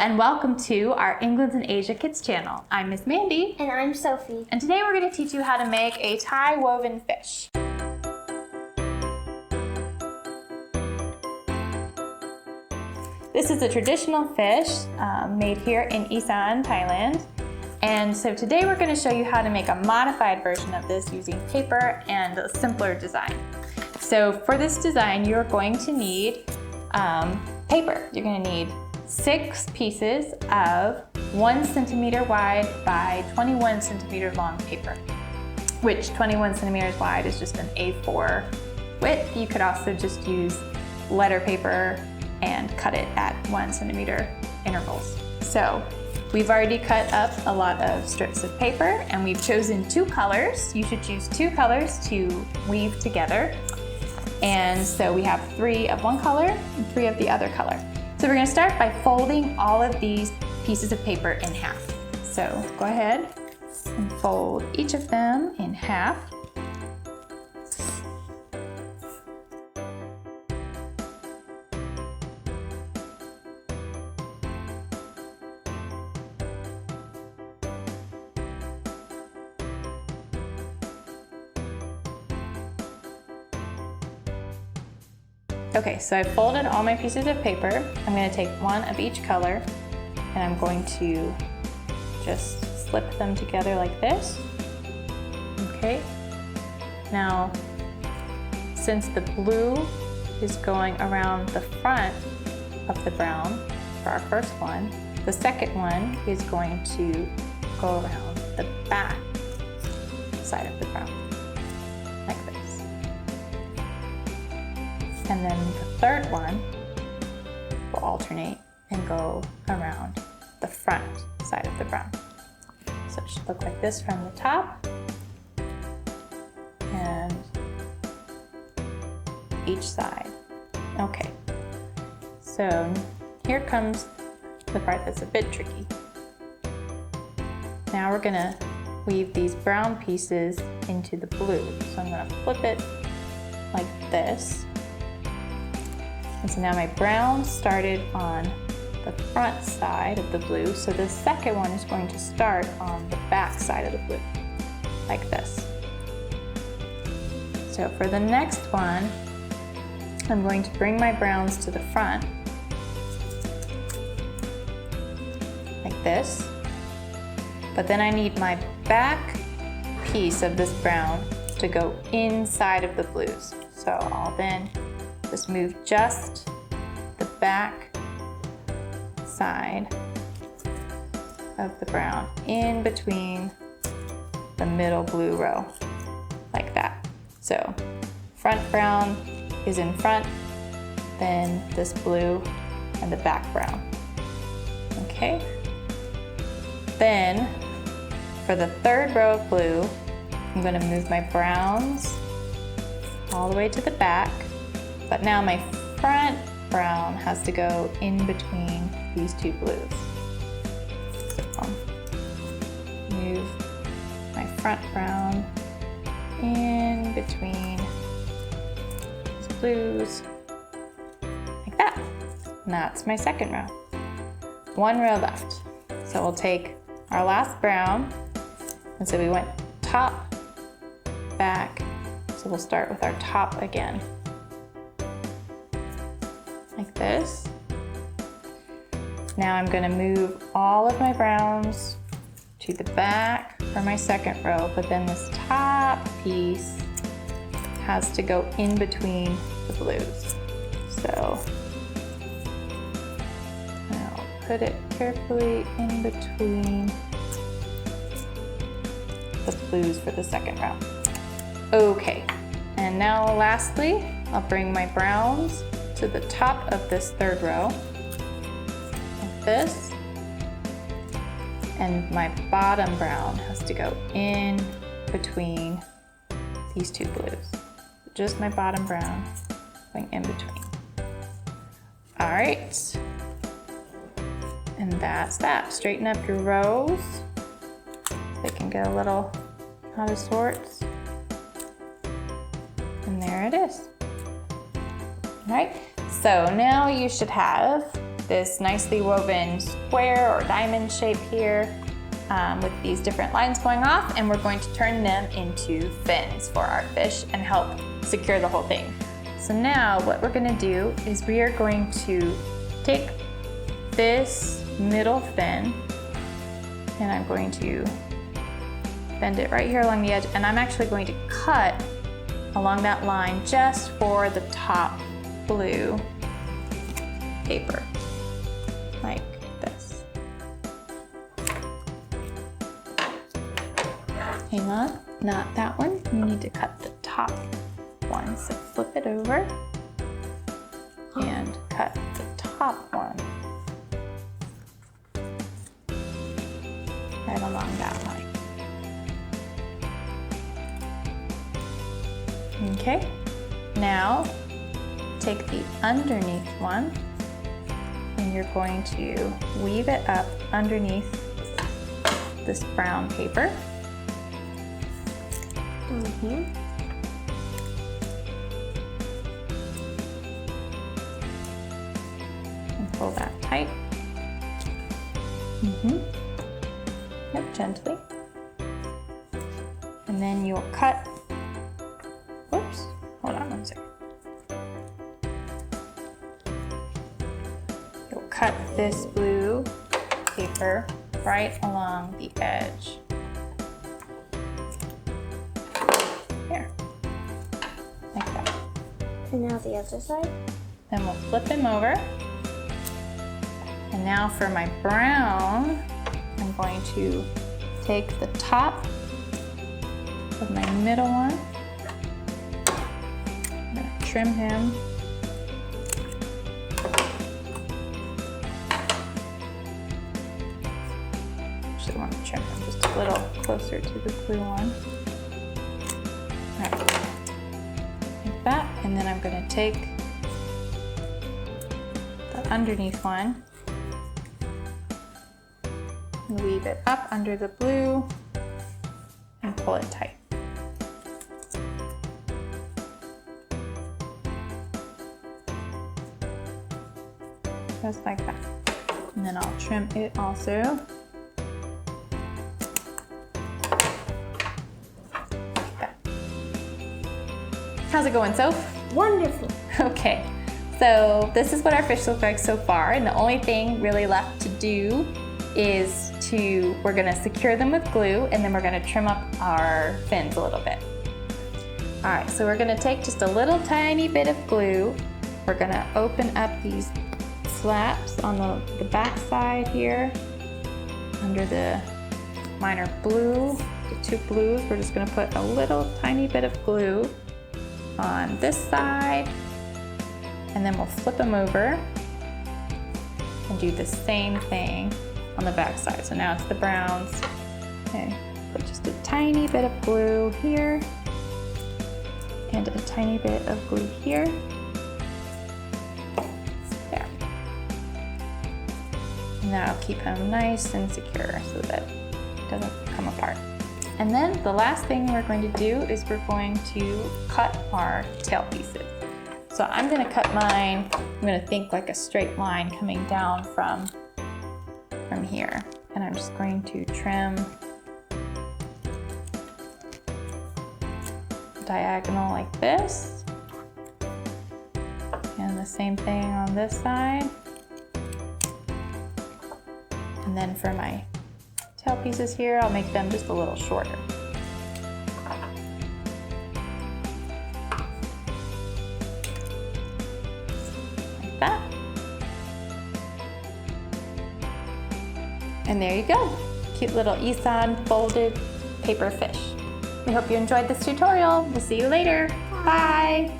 and welcome to our England and Asia Kids channel. I'm Miss Mandy. And I'm Sophie. And today we're going to teach you how to make a tie woven fish. This is a traditional fish made here in Isan, Thailand. And so today we're going to show you how to make a modified version of this using paper and a simpler design. So for this design, you're going to need paper. You're going to need 6 pieces of 1 centimeter wide by 21 centimeter long paper, which 21 centimeters wide is just an A4 width. You could also just use letter paper and cut it at 1 centimeter intervals. So we've already cut up a lot of strips of paper and we've chosen 2 colors. You should choose 2 colors to weave together. And so we have 3 of one color and 3 of the other color. So we're going to start by folding all of these pieces of paper in half. So go ahead and fold each of them in half. Okay, so I folded all my pieces of paper. I'm going to take 1 of each color and I'm going to just slip them together like this. Okay, now since the blue is going around the front of the brown for our first one, the second one is going to go around the back side of the brown, like this. And then the third one will alternate and go around the front side of the brown. So it should look like this from the top and each side. Okay, so here comes the part that's a bit tricky. Now we're gonna weave these brown pieces into the blue. So I'm gonna flip it like this. And so now my brown started on the front side of the blue, so the second one is going to start on the back side of the blue, like this. So for the next one, I'm going to bring my browns to the front, like this. But then I need my back piece of this brown to go inside of the blues. So I'll then just move just the back side of the brown in between the middle blue row, like that. So front brown is in front, then this blue and the back brown. Okay. Then for the third row of blue, I'm going to move my browns all the way to the back. But now my front brown has to go in between these 2 blues. So I'll move my front brown in between these blues, like that. And that's my second row. 1 row left. So we'll take our last brown, and so we went top, back, so we'll start with our top again. Like this. Now I'm going to move all of my browns to the back for my second row, but then this top piece has to go in between the blues. So I'll put it carefully in between the blues for the second row. Okay, and now lastly, I'll bring my browns to the top of this third row, like this, and my bottom brown has to go in between these 2 blues. Just my bottom brown going in between. All right, and that's that. Straighten up your rows. They can get a little out of sorts. And there it is. All right, so now you should have this nicely woven square or diamond shape here with these different lines going off, and we're going to turn them into fins for our fish and help secure the whole thing. So now what we're gonna do is we are going to take this middle fin and I'm going to bend it right here along the edge, and I'm actually going to cut along that line just for the top blue paper, like this. Hang on, not that one. You need to cut the top one. So flip it over and cut the top one right along that line. Okay, now take the underneath one and you're going to weave it up underneath this brown paper. And pull that tight. Yep, gently. And then you'll cut. Whoops, hold on one second. You'll cut this blue paper right along the edge. Here, like that. And now the other side. Then we'll flip him over. And now for my brown, I'm going to take the top of my middle one. I'm going to trim him. Actually want to trim him just a little closer to the blue one. All right. Like that. And then I'm going to take the underneath one, weave it up under the blue and pull it tight. Just like that. And then I'll trim it also. Like that. How's it going, Soph? Wonderful. Okay, so this is what our fish look like so far, and the only thing really left to do is we're gonna secure them with glue, and then we're gonna trim up our fins a little bit. All right, so we're gonna take just a little tiny bit of glue. We're gonna open up these flaps on the back side here, under the minor blue, the two blues. We're just gonna put a little tiny bit of glue on this side, and then we'll flip them over and do the same thing on the back side. So now it's the browns. Okay, put just a tiny bit of glue here and a tiny bit of glue here. There. And that'll keep them nice and secure so that it doesn't come apart. And then the last thing we're going to do is we're going to cut our tail pieces. So I'm gonna cut mine, I'm gonna think like a straight line coming down from here. And I'm just going to trim diagonal like this. And the same thing on this side. And then for my tail pieces here, I'll make them just a little shorter. Like that. And there you go. Cute little Isan folded paper fish. We hope you enjoyed this tutorial. We'll see you later. Bye.